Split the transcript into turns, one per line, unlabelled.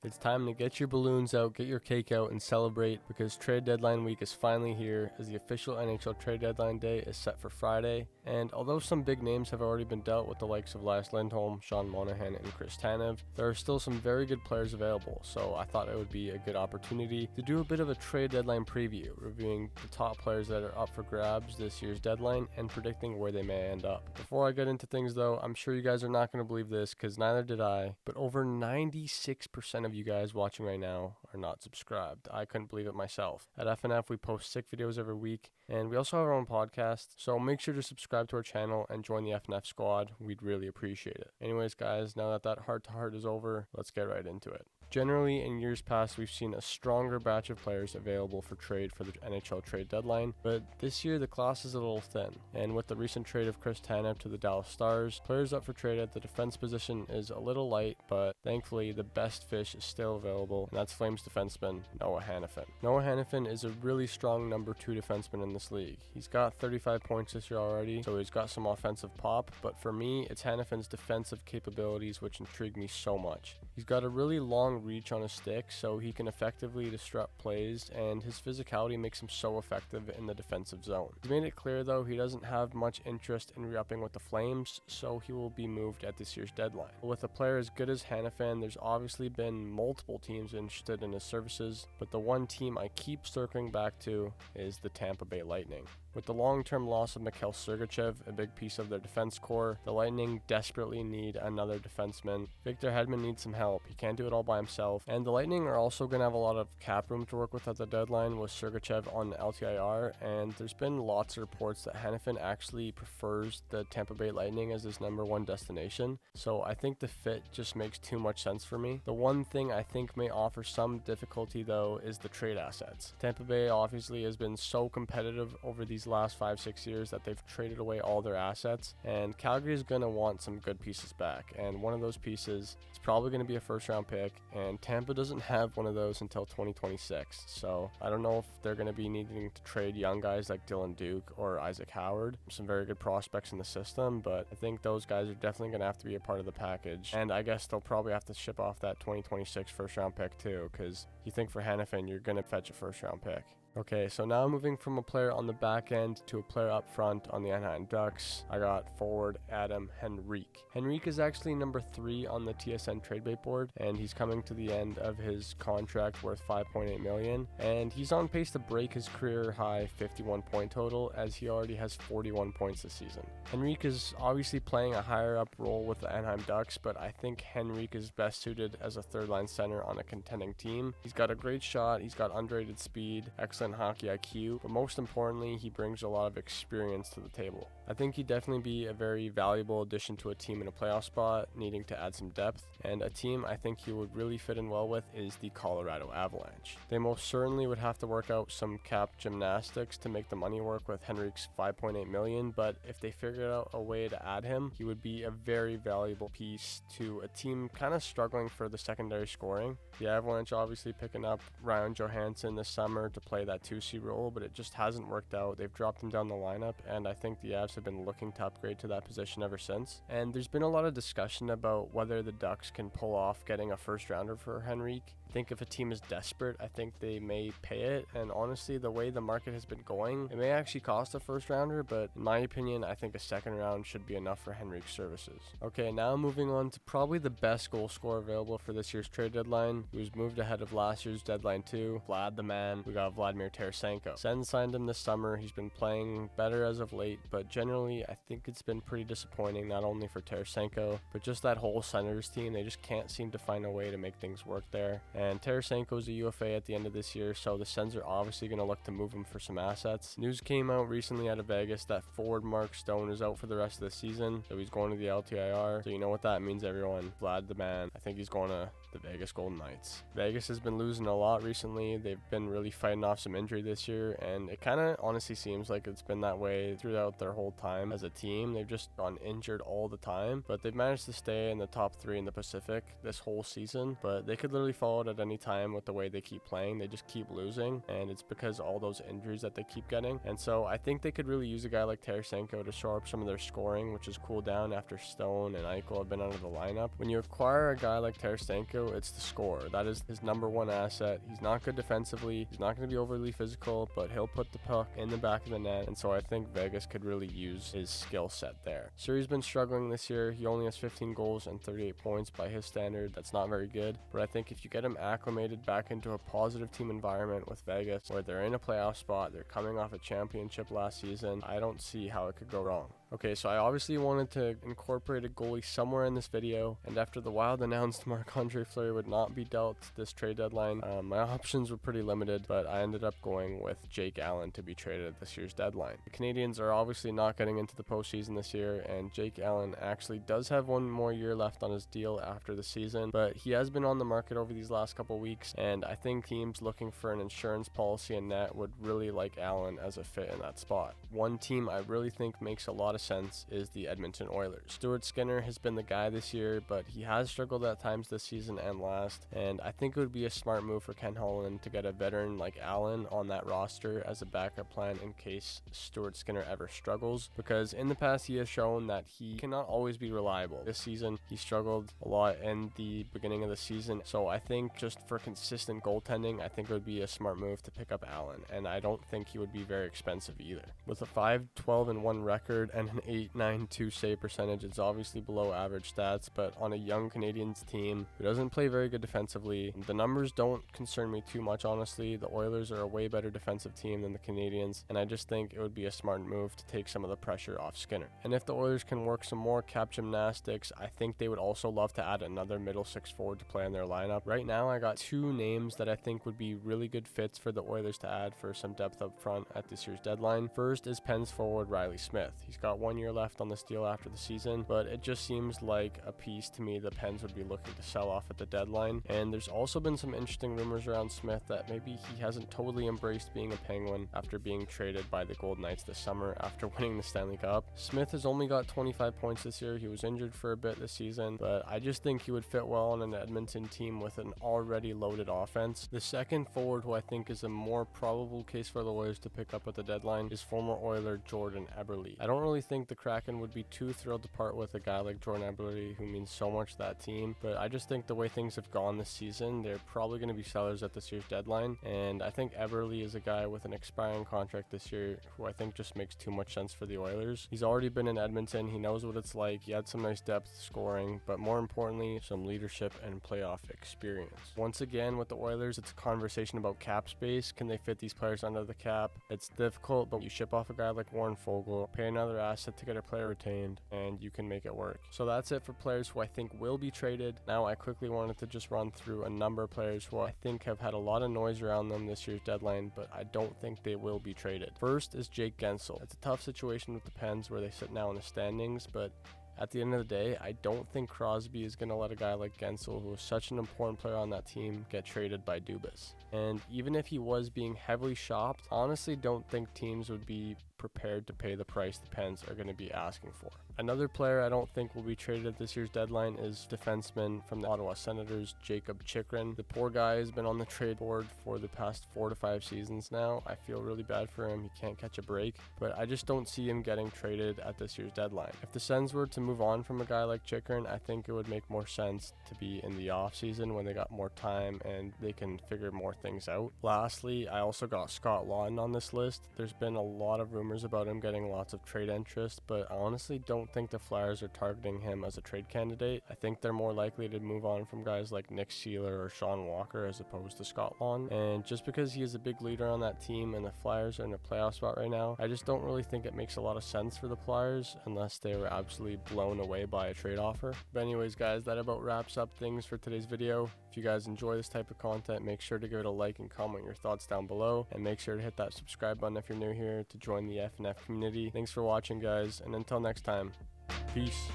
It's time to get your balloons out, get your cake out, and celebrate because trade deadline week is finally here as the official NHL Trade Deadline day is set for Friday. And although some big names have already been dealt with the likes of Lars Lindholm, Sean Monahan, and Chris Tanev, there are still some very good players available, so I thought it would be a good opportunity to do a bit of a trade deadline preview, reviewing the top players that are up for grabs this year's deadline and predicting where they may end up. Before I get into things though, I'm sure you guys are not going to believe this because neither did I, but over 96% of you guys watching right now are not subscribed. I couldn't believe it myself. At FNF, we post sick videos every week, and we also have our own podcast, so make sure to subscribe to our channel and join the FNF squad. We'd really appreciate it. Anyways, guys, now that heart-to-heart is over, let's get right into it. Generally, in years past, we've seen a stronger batch of players available for trade for the NHL Trade Deadline, but this year the class is a little thin, and with the recent trade of Chris Tanev to the Dallas Stars, players up for trade at the defense position is a little light, but thankfully the best fish is still available, and that's Flames defenseman Noah Hanifin. Noah Hanifin is a really strong number 2 defenseman in this league. He's got 35 points this year already, so he's got some offensive pop, but for me, it's Hanifin's defensive capabilities which intrigue me so much. He's got a really long reach on his stick, so he can effectively disrupt plays, and his physicality makes him so effective in the defensive zone. He's made it clear though he doesn't have much interest in re-upping with the Flames, so he will be moved at this year's deadline. With a player as good as Hanifin, there's obviously been multiple teams interested in his services, but the one team I keep circling back to is the Tampa Bay Lightning. With the long-term loss of Mikhail Sergachev, a big piece of their defense core, the Lightning desperately need another defenseman. Victor Hedman needs some help. He can't do it all by himself. And the Lightning are also going to have a lot of cap room to work with at the deadline with Sergachev on LTIR. And there's been lots of reports that Hanifin actually prefers the Tampa Bay Lightning as his number 1 destination. So I think the fit just makes too much sense for me. The one thing I think may offer some difficulty though is the trade assets. Tampa Bay obviously has been so competitive over these last 5-6 years that they've traded away all their assets, and Calgary is going to want some good pieces back, and one of those pieces is probably going to be a first round pick, and Tampa doesn't have one of those until 2026, so I don't know if they're going to be needing to trade young guys like Dylan Duke or Isaac Howard, some very good prospects in the system, but I think those guys are definitely going to have to be a part of the package, and I guess they'll probably have to ship off that 2026 first round pick too, because you think for Hanifin you're going to fetch a first round pick. Okay, so now moving from a player on the back end to a player up front on the Anaheim Ducks, I got forward Adam Henrique. Henrique is actually number 3 on the TSN trade bait board, and he's coming to the end of his contract worth $5.8 million, and he's on pace to break his career high 51 point total as he already has 41 points this season. Henrique is obviously playing a higher up role with the Anaheim Ducks, but I think Henrique is best suited as a third line center on a contending team. He's got a great shot, he's got underrated speed, excellent hockey IQ, but most importantly, he brings a lot of experience to the table. I think he'd definitely be a very valuable addition to a team in a playoff spot, needing to add some depth, and a team I think he would really fit in well with is the Colorado Avalanche. They most certainly would have to work out some cap gymnastics to make the money work with Henrique's $5.8 million, but if they figured out a way to add him, he would be a very valuable piece to a team kind of struggling for the secondary scoring. The Avalanche obviously picking up Ryan Johansson this summer to play that 2C role, but it just hasn't worked out. They've dropped him down the lineup, and I think the Avs have been looking to upgrade to that position ever since. And there's been a lot of discussion about whether the Ducks can pull off getting a first rounder for Henrique. I think if a team is desperate, I think they may pay it, and honestly, the way the market has been going, it may actually cost a first rounder, but in my opinion, I think a second round should be enough for Henrique's services. Okay, now moving on to probably the best goal scorer available for this year's trade deadline, who's moved ahead of last year's deadline too, Vlad the man. We got Vladimir Tarasenko. Sens signed him this summer. He's been playing better as of late, but generally I think it's been pretty disappointing, not only for Tarasenko, but just that whole Senators team. They just can't seem to find a way to make things work there. And Tarasenko is a UFA at the end of this year, so the Sens are obviously going to look to move him for some assets. News came out recently out of Vegas that forward Mark Stone is out for the rest of the season, so he's going to the LTIR. So you know what that means, everyone. Vlad the man. I think he's going to the Vegas Golden Knights. Vegas has been losing a lot recently. They've been really fighting off some injury this year, and it kind of honestly seems like it's been that way throughout their whole time as a team. They've just gone injured all the time, but they've managed to stay in the top 3 in the Pacific this whole season, but they could literally fall out at any time with the way they keep playing. They just keep losing, and it's because all those injuries that they keep getting. And so I think they could really use a guy like Tarasenko to shore up some of their scoring, which has cooled down after Stone and Eichel have been out of the lineup. When you acquire a guy like Tarasenko, to, it's the scorer. That is his number one asset. He's not good defensively. He's not going to be overly physical, but he'll put the puck in the back of the net. And so I think Vegas could really use his skill set there. Surrey's been struggling this year. He only has 15 goals and 38 points by his standard. That's not very good. But I think if you get him acclimated back into a positive team environment with Vegas, where they're in a playoff spot, they're coming off a championship last season, I don't see how it could go wrong. Okay, so I obviously wanted to incorporate a goalie somewhere in this video, and after the Wild announced Marc-Andre Fleury would not be dealt this trade deadline, my options were pretty limited, but I ended up going with Jake Allen to be traded at this year's deadline. The Canadiens are obviously not getting into the postseason this year, and Jake Allen actually does have one more year left on his deal after the season, but he has been on the market over these last couple weeks, and I think teams looking for an insurance policy in net would really like Allen as a fit in that spot. One team I really think makes a lot of sense is the Edmonton Oilers. Stuart Skinner has been the guy this year, but he has struggled at times this season and last, and I think it would be a smart move for Ken Holland to get a veteran like Allen on that roster as a backup plan in case Stuart Skinner ever struggles, because in the past he has shown that he cannot always be reliable. This season he struggled a lot in the beginning of the season, so I think just for consistent goaltending, I think it would be a smart move to pick up Allen, and I don't think he would be very expensive either. With a 5-12-1 record and an 8.92 save percentage, it's obviously below average stats, but on a young Canadiens team who doesn't play very good defensively, the numbers don't concern me too much, honestly. The Oilers are a way better defensive team than the Canadiens, and I just think it would be a smart move to take some of the pressure off Skinner. And if the Oilers can work some more cap gymnastics, I think they would also love to add another middle six forward to play in their lineup. Right now I got two names that I think would be really good fits for the Oilers to add for some depth up front at this year's deadline. First is Pens forward Riley Smith. He's got 1 year left on this deal after the season, but it just seems like a piece to me the Pens would be looking to sell off at the deadline. And there's also been some interesting rumors around Smith that maybe he hasn't totally embraced being a Penguin after being traded by the Golden Knights this summer after winning the Stanley Cup. Smith has only got 25 points this year. He was injured for a bit this season, but I just think he would fit well on an Edmonton team with an already loaded offense. The second forward who I think is a more probable case for the Oilers to pick up at the deadline is former Oiler Jordan Eberle. I don't really think the Kraken would be too thrilled to part with a guy like Jordan Eberle who means so much to that team, but I just think the way things have gone this season, they're probably going to be sellers at this year's deadline, and I think Eberle is a guy with an expiring contract this year who I think just makes too much sense for the Oilers. He's already been in Edmonton. He knows what it's like. He had some nice depth scoring, but more importantly, some leadership and playoff experience. Once again, with the Oilers, it's a conversation about cap space. Can they fit these players under the cap? It's difficult, but you ship off a guy like Warren Fogle, pay another asset to get a player retained, and you can make it work. So that's it for players who I think will be traded. Now I quickly wanted to just run through a number of players who I think have had a lot of noise around them this year's deadline, but I don't think they will be traded. First is Jake Guentzel. It's a tough situation with the Pens where they sit now in the standings, but at the end of the day, I don't think Crosby is going to let a guy like Guentzel, who is such an important player on that team, get traded by Dubas. And even if he was being heavily shopped, honestly don't think teams would be prepared to pay the price the Pens are going to be asking for. Another player I don't think will be traded at this year's deadline is defenseman from the Ottawa Senators, Jacob Chychrun. The poor guy has been on the trade board for the past 4 to 5 seasons now. I feel really bad for him. He can't catch a break, but I just don't see him getting traded at this year's deadline. If the Sens were to move on from a guy like Chychrun, I think it would make more sense to be in the off season when they got more time and they can figure more things out. Lastly, I also got Scott Laughton on this list. There's been a lot of rumors about him getting lots of trade interest, but I honestly don't think the Flyers are targeting him as a trade candidate. I think they're more likely to move on from guys like Nick Seeler or Sean Walker as opposed to Scott Laughton. And just because he is a big leader on that team and the Flyers are in a playoff spot right now, I just don't really think it makes a lot of sense for the Flyers unless they were absolutely blown away by a trade offer. But anyways guys, that about wraps up things for today's video. If you guys enjoy this type of content, make sure to give it a like and comment your thoughts down below, and make sure to hit that subscribe button if you're new here to join the FNF community. Thanks for watching guys, and until next time, peace.